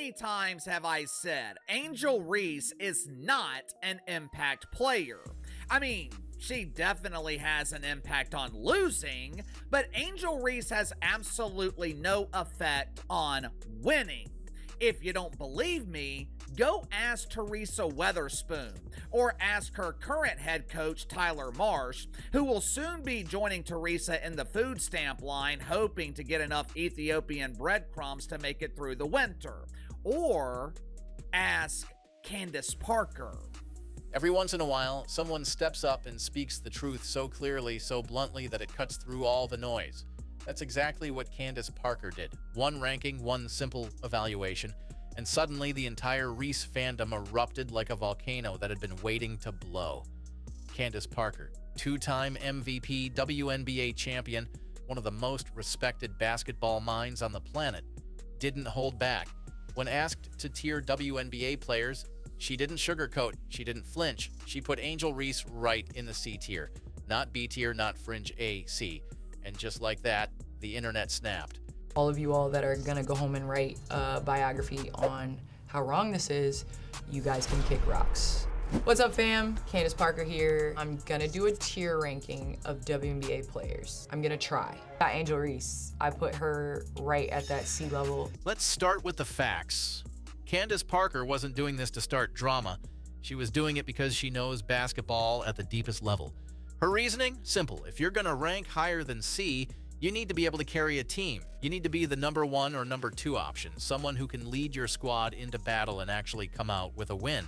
many times have I said Angel Reese is not an impact player? I mean, she definitely has an impact on losing, but Angel Reese has absolutely no effect on winning. If you don't believe me, go ask Teresa Weatherspoon or ask her current head coach Tyler Marsh, who will soon be joining Teresa in the food stamp line, hoping to get enough Ethiopian breadcrumbs to make it through the winter. Or ask Candace Parker. Every once in a while, someone steps up and speaks the truth so clearly, so bluntly that it cuts through all the noise. That's exactly what Candace Parker did. One ranking, one simple evaluation, and suddenly the entire Reese fandom erupted like a volcano that had been waiting to blow. Candace Parker, two-time MVP, WNBA champion, one of the most respected basketball minds on the planet, didn't hold back. When asked to tier WNBA players, she didn't sugarcoat, she didn't flinch. She put Angel Reese right in the C tier. Not B tier, not fringe A, C. And just like that, the internet snapped. All of you all that are gonna go home and write a biography on how wrong this is, you guys can kick rocks. What's up, fam? Candace Parker here. I'm gonna do a tier ranking of WNBA players. I'm gonna try. Got Angel Reese. I put her right at that C level. Let's start with the facts. Candace Parker wasn't doing this to start drama. She was doing it because she knows basketball at the deepest level. Her reasoning? Simple. If you're gonna rank higher than C, you need to be able to carry a team. You need to be the number 1 or number 2 option, someone who can lead your squad into battle and actually come out with a win.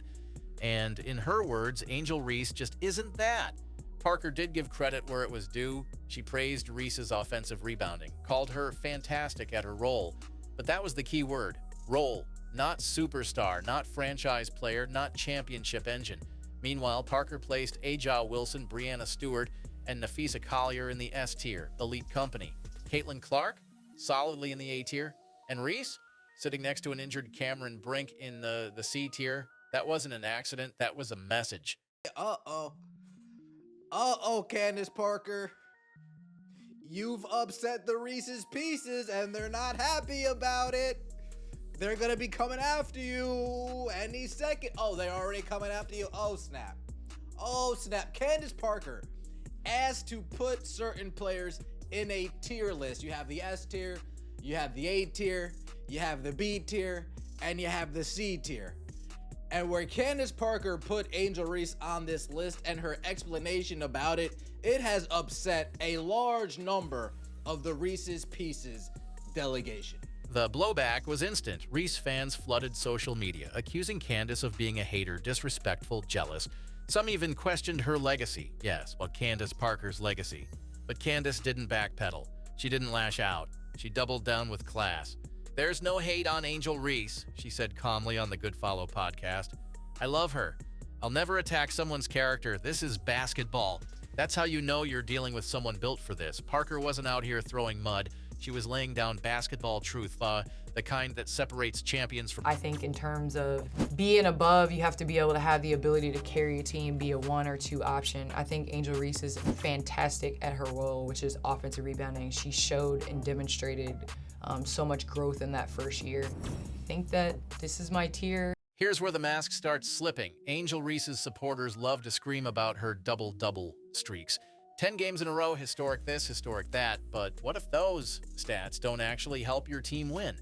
And in her words, Angel Reese just isn't that. Parker did give credit where it was due. She praised Reese's offensive rebounding, called her fantastic at her role. But that was the key word, role. Not superstar, not franchise player, not championship engine. Meanwhile, Parker placed Aja Wilson, Brianna Stewart, and Nafisa Collier in the S tier, elite company. Caitlin Clark, solidly in the A tier. And Reese, sitting next to an injured Cameron Brink in the C tier. That wasn't an accident, that was a message. Uh-oh, Candace Parker. You've upset the Reese's Pieces and they're not happy about it. They're gonna be coming after you any second. Oh, they're already coming after you. Oh, snap. Oh, snap. Candace Parker asked to put certain players in a tier list. You have the S tier, you have the A tier, you have the B tier, and you have the C tier. And where Candace Parker put Angel Reese on this list and her explanation about it, it has upset a large number of the Reese's Pieces delegation. The blowback was instant. Reese fans flooded social media, accusing Candace of being a hater, disrespectful, jealous. Some even questioned her legacy. Yes, well, Candace Parker's legacy. But Candace didn't backpedal. She didn't lash out. She doubled down with class. "There's no hate on Angel Reese," she said calmly on the Good Follow podcast. "I love her. I'll never attack someone's character. This is basketball. That's how you know you're dealing with someone built for this." Parker wasn't out here throwing mud. She was laying down basketball truth, the kind that separates champions from... I think in terms of being above, you have to be able to have the ability to carry a team, be a 1 or 2 option. I think Angel Reese is fantastic at her role, which is offensive rebounding. She showed and demonstrated so much growth in that first year. I think that this is my tier. Here's where the mask starts slipping. Angel Reese's supporters love to scream about her double-double streaks. 10 games in a row, historic this, historic that, but what if those stats don't actually help your team win?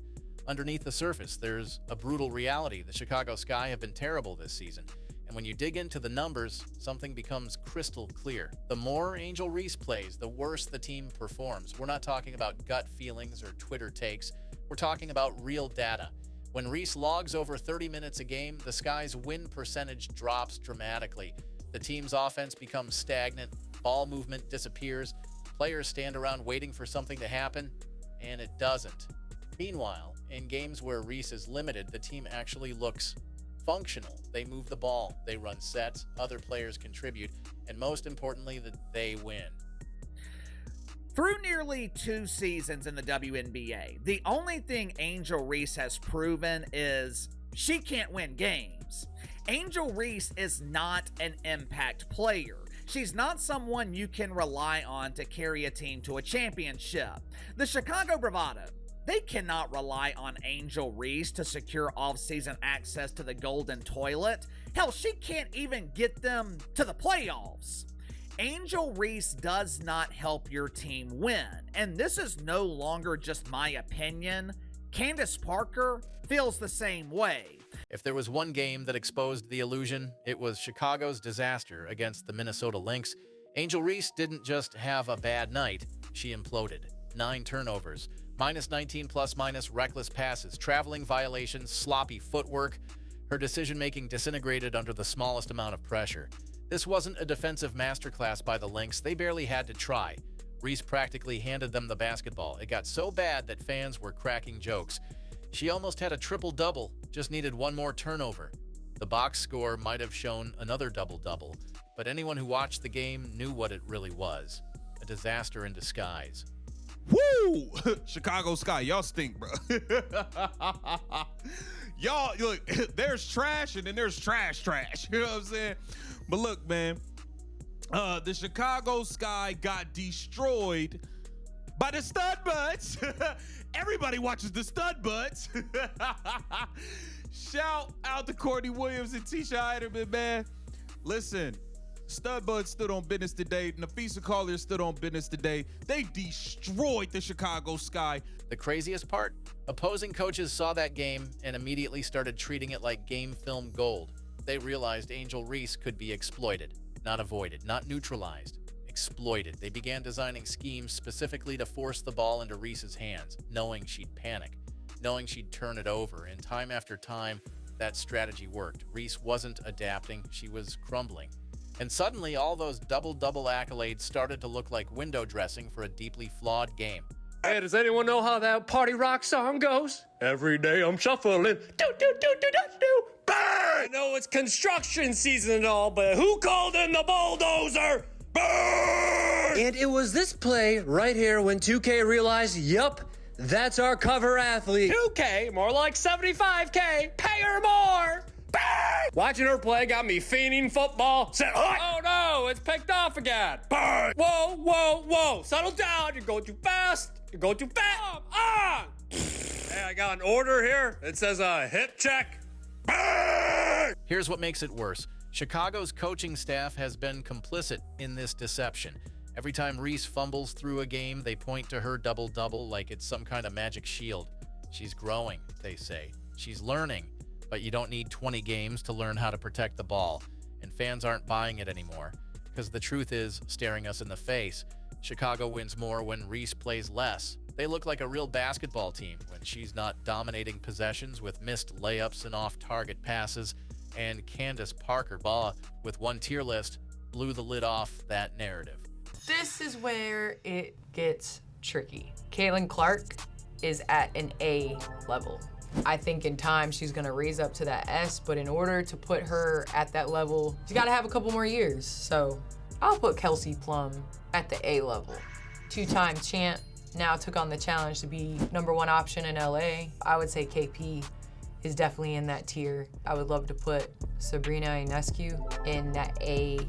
Underneath the surface, there's a brutal reality. The Chicago Sky have been terrible this season, and when you dig into the numbers, something becomes crystal clear. The more Angel Reese plays, the worse the team performs. We're not talking about gut feelings or Twitter takes. We're talking about real data. When Reese logs over 30 minutes a game, the Sky's win percentage drops dramatically. The team's offense becomes stagnant, ball movement disappears, players stand around waiting for something to happen, and it doesn't. Meanwhile, in games where Reese is limited, the team actually looks functional. They move the ball, they run sets, other players contribute, and most importantly, that they win. Through nearly 2 seasons in the WNBA, the only thing Angel Reese has proven is she can't win games. Angel Reese is not an impact player. She's not someone you can rely on to carry a team to a championship. The Chicago Bravado, They cannot rely on Angel Reese to secure off-season access to the Golden Toilet. Hell, she can't even get them to the playoffs. Angel Reese does not help your team win, and this is no longer just my opinion. Candace Parker feels the same way. If there was one game that exposed the illusion, it was Chicago's disaster against the Minnesota Lynx. Angel Reese didn't just have a bad night, she imploded. 9 turnovers, -19 plus-minus reckless passes, traveling violations, sloppy footwork. Her decision-making disintegrated under the smallest amount of pressure. This wasn't a defensive masterclass by the Lynx. They barely had to try. Reese practically handed them the basketball. It got so bad that fans were cracking jokes. She almost had a triple-double, just needed one more turnover. The box score might have shown another double-double, but anyone who watched the game knew what it really was. A disaster in disguise. Woo! Chicago Sky, y'all stink, bro. Y'all, look, there's trash and then there's trash. You know what I'm saying? But look, man, the Chicago Sky got destroyed by the stud butts. Everybody watches the stud butts. Shout out to Courtney Williams and Tisha Heiderman, man. Listen, stud butts stood on business today. Nafisa Collier stood on business today. They destroyed the Chicago Sky. The craziest part? Opposing coaches saw that game and immediately started treating it like game film gold. They realized Angel Reese could be exploited, not avoided, not neutralized. Exploited. They began designing schemes specifically to force the ball into Reese's hands, knowing she'd panic, knowing she'd turn it over, and time after time, that strategy worked. Reese wasn't adapting, she was crumbling. And suddenly, all those double-double accolades started to look like window dressing for a deeply flawed game. Hey, does anyone know how that party rock song goes? Every day I'm shuffling. Do, do, do, do, do, do. Burn! I know it's construction season and all, but who called in the bulldozer? Burn! And it was this play right here when 2K realized, yup, that's our cover athlete. 2K? More like 75K. Pay her more. Burn! Watching her play got me fiending football. Said, oh no, it's picked off again. Burn! Whoa, whoa, whoa. Settle down. You're going too fast. You're going too fast. On! Hey, I got an order here. It says a hip check. Burn! Here's what makes it worse. Chicago's coaching staff has been complicit in this deception. Every time Reese fumbles through a game, they point to her double-double like it's some kind of magic shield. She's growing, they say. She's learning, but you don't need 20 games to learn how to protect the ball. And fans aren't buying it anymore. Because the truth is staring us in the face. Chicago wins more when Reese plays less. They look like a real basketball team when she's not dominating possessions with missed layups and off-target passes. And Candace Parker, with one tier list, blew the lid off that narrative. This is where it gets tricky. Caitlin Clark is at an A level. I think in time she's gonna raise up to that S, but in order to put her at that level, she's gotta have a couple more years. So I'll put Kelsey Plum at the A level. 2-time champ, now took on the challenge to be #1 option in LA. I would say KP is definitely in that tier. I would love to put Sabrina Ionescu in that A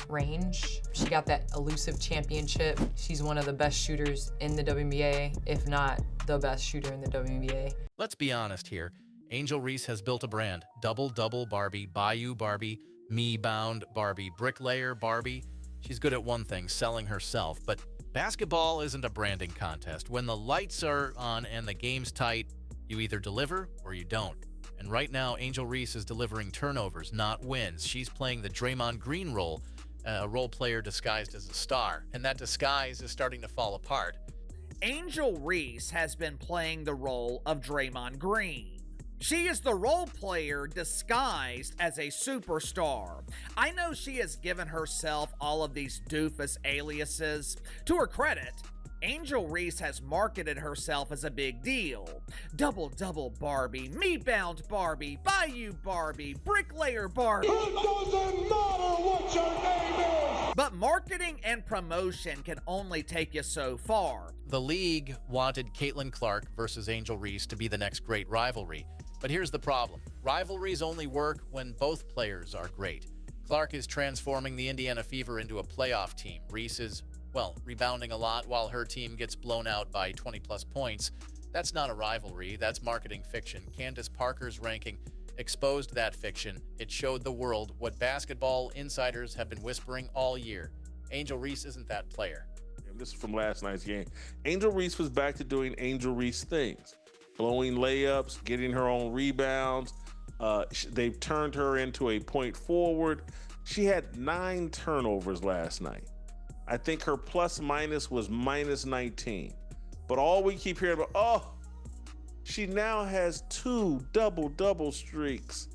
range. She got that elusive championship. She's one of the best shooters in the WNBA, if not the best shooter in the WNBA. Let's be honest here. Angel Reese has built a brand. Double-double Barbie, Bayou Barbie, Me-bound Barbie, Bricklayer Barbie. She's good at one thing, selling herself. But basketball isn't a branding contest. When the lights are on and the game's tight, you either deliver or you don't. And right now, Angel Reese is delivering turnovers, not wins. She's playing the Draymond Green role, a role player disguised as a star. And that disguise is starting to fall apart. Angel Reese has been playing the role of Draymond Green. She is the role player disguised as a superstar. I know she has given herself all of these doofus aliases. To her credit, Angel Reese has marketed herself as a big deal. Double-double Barbie, Me-bound Barbie, Bayou Barbie, Bricklayer Barbie. It doesn't matter what your name is! But marketing and promotion can only take you so far. The league wanted Caitlin Clark versus Angel Reese to be the next great rivalry. But here's the problem. Rivalries only work when both players are great. Clark is transforming the Indiana Fever into a playoff team. Reese is, well, rebounding a lot while her team gets blown out by 20-plus points. That's not a rivalry, that's marketing fiction. Candace Parker's ranking exposed that fiction. It showed the world what basketball insiders have been whispering all year. Angel Reese isn't that player. This is from last night's game. Angel Reese was back to doing Angel Reese things. Blowing layups, getting her own rebounds. They've turned her into a point forward. She had 9 turnovers last night. I think her plus minus was minus 19. But all we keep hearing about, she now has 2 double-double streaks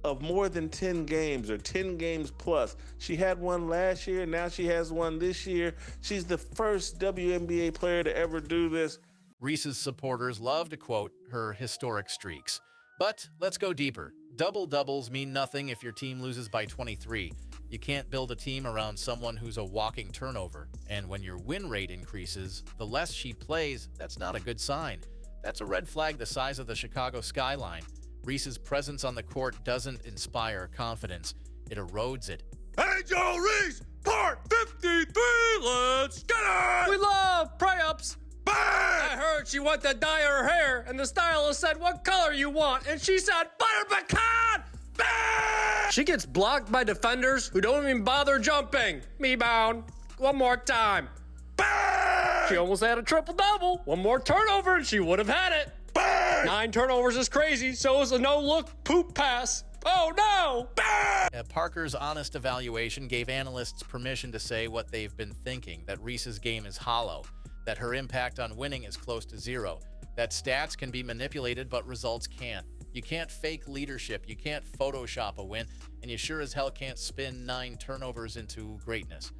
of more than 10 games or 10 games plus. She had one last year, now she has one this year. She's the first WNBA player to ever do this. Reese's supporters love to quote her historic streaks. But let's go deeper. Double-doubles mean nothing if your team loses by 23. You can't build a team around someone who's a walking turnover. And when your win rate increases, the less she plays, that's not a good sign. That's a red flag the size of the Chicago skyline. Reese's presence on the court doesn't inspire confidence. It erodes it. Angel Reese, part 53, let's get it! We love pray-ups. Bang! I heard she wanted to dye her hair, and the stylist said, what color you want? And she said, butter pecan! Bang! She gets blocked by defenders who don't even bother jumping. Me bound. One more time. Bang! She almost had a triple-double. One more turnover, and she would have had it. Bang! 9 turnovers is crazy, so is a no-look poop pass. Oh, no! Bang! Parker's honest evaluation gave analysts permission to say what they've been thinking, that Reese's game is hollow, that her impact on winning is close to 0, that stats can be manipulated but results can't. You can't fake leadership, you can't Photoshop a win, and you sure as hell can't spin 9 turnovers into greatness.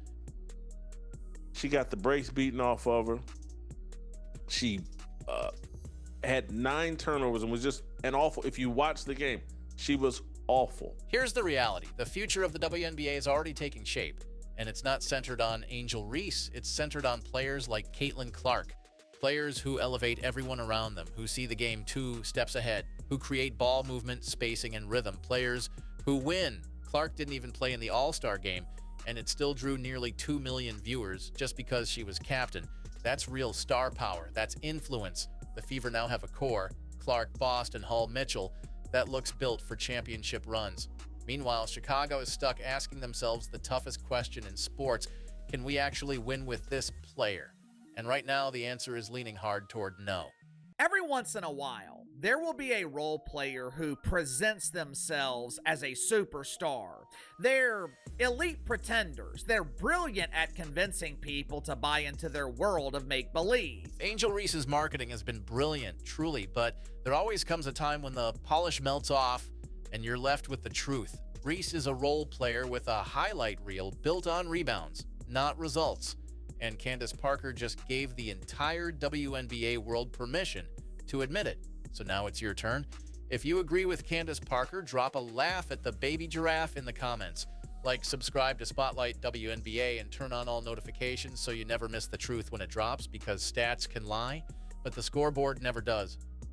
She got the brakes beaten off of her. She had 9 turnovers and was just an awful. If you watch the game, she was awful. Here's the reality. The future of the WNBA is already taking shape, and it's not centered on Angel Reese. It's centered on players like Caitlin Clark, players who elevate everyone around them, who see the game 2 steps ahead, who create ball movement, spacing, and rhythm, players who win. Clark didn't even play in the All-Star game, and it still drew nearly 2 million viewers just because she was captain. That's real star power. That's influence. The Fever now have a core, Clark, Boston, Hull, Mitchell, that looks built for championship runs. Meanwhile, Chicago is stuck asking themselves the toughest question in sports: can we actually win with this player? And right now, the answer is leaning hard toward no. Every once in a while, there will be a role player who presents themselves as a superstar. They're elite pretenders. They're brilliant at convincing people to buy into their world of make-believe. Angel Reese's marketing has been brilliant, truly, but there always comes a time when the polish melts off and you're left with the truth. Reese is a role player with a highlight reel built on rebounds, not results. And Candace Parker just gave the entire WNBA world permission to admit it. So now it's your turn. If you agree with Candace Parker, drop a laugh at the baby giraffe in the comments. Like, subscribe to Spotlight WNBA and turn on all notifications so you never miss the truth when it drops, because stats can lie, but the scoreboard never does.